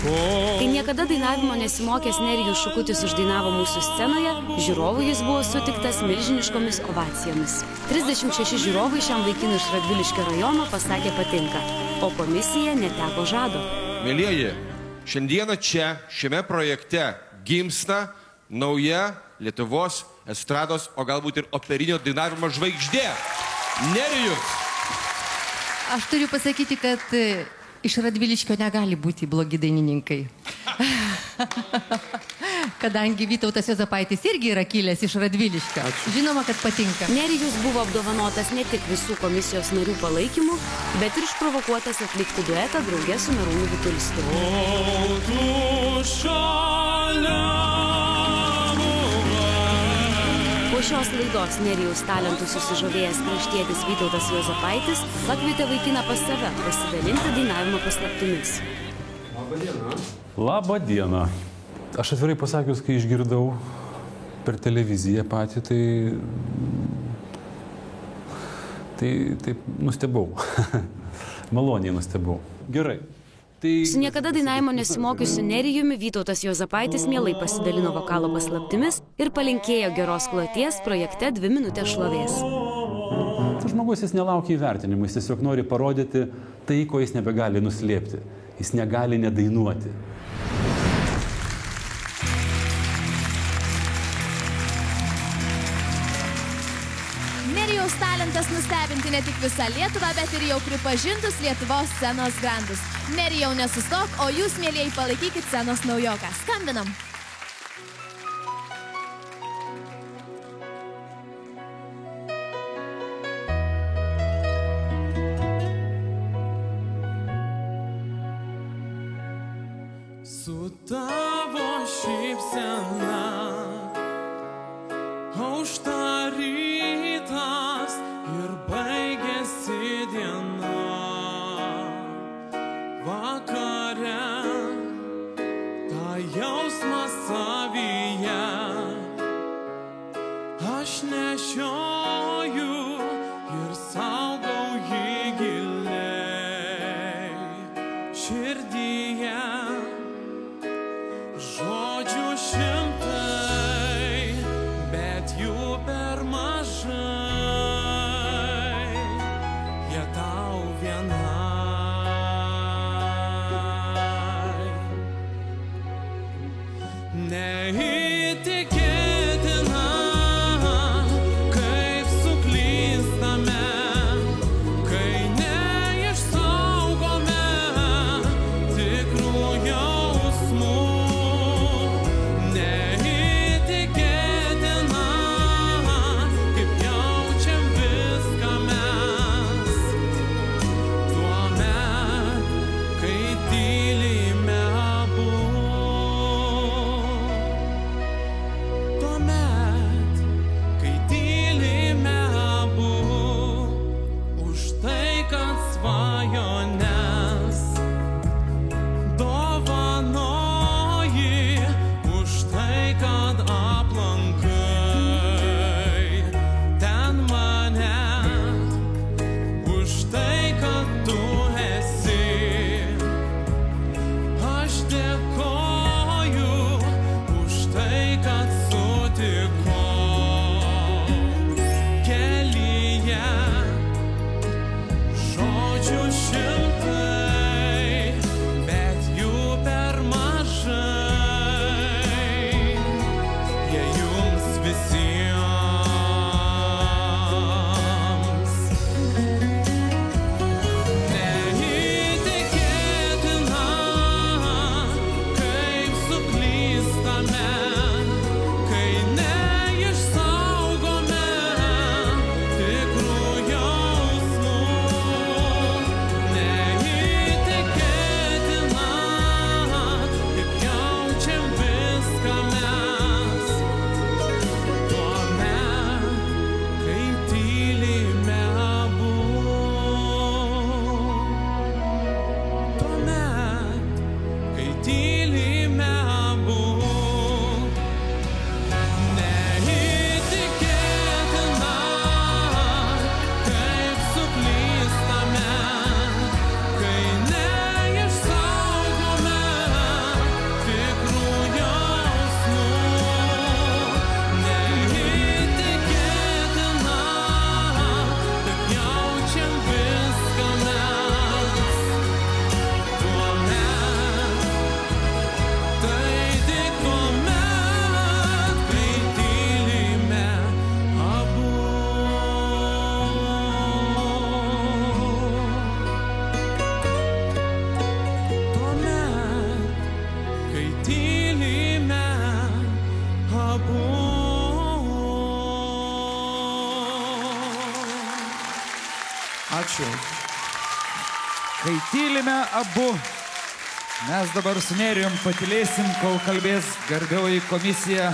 Kai niekada dainavimo nesimokęs Nerijus Šukutis uždainavo mūsų scenoje, žiūrovų jis buvo sutiktas milžiniškomis ovacijomis. 36 žiūrovai šiam vaikinui iš Radviliškio rajono pasakė patinka, o komisija neteko žado. Mielieji, šiandieną čia, šiame projekte gimsta nauja Lietuvos estrados, o galbūt ir operinio dainavimo žvaigždė. Nerijus. Aš turiu pasakyti, kad iš Radviliškio negali būti blogi dainininkai. Kadangi Vytautas Juozapaitis irgi yra kilęs iš Radviliškio. Žinoma, kad patinka. Nerijus buvo apdovanotas ne tik visų komisijos narių palaikymu, bet ir išprovokuotas atlikti duetą drauge su Merūnu Vitulskiu. Po šios laidos Nerijaus talentų susižavėjęs kraštietis Vytautas Juozapaitis pakvietė vaikiną pas save pasidalinti dainavimo paslaptimis. Labą dieną. Labą dieną. Aš atvirai pasakius, kai išgirdau per televiziją patį, tai nustebau. Maloniai nustebau. Gerai. Su niekada dainavimo nesimokiusiu Nerijumi Vytautas Juozapaitis mielai pasidalino vokalo paslaptimis ir palinkėjo geros kloties projekte 2 minutės šlovės. Tas žmogus jis nelaukia įvertinimų, jis tiesiog nori parodyti tai, ko jis nebegali nuslėpti. Jis negali nedainuoti. Nerijaus talentas nustebinti ne tik visą Lietuvą, bet ir jau pripažintus Lietuvos scenos grandus. Nerijau, nesustok, o jūs, mielieji, palaikykit scenos naujoką. Skambinam. Su tavo šypsena aušta rytas ir baigėsi diena. Vakare tą jausmą savyje aš nešioju ir saugau jį giliai širdyje. Žodžių šimtai, bet jų per mažai, jie tau vienai. Neįtikėtina, kaip suklystame, kai neišsaugome tikrų jausmų. Ačiū. Kai tylime abu, mes dabar su Nerijum patylėsim, kol kalbės garbioji komisija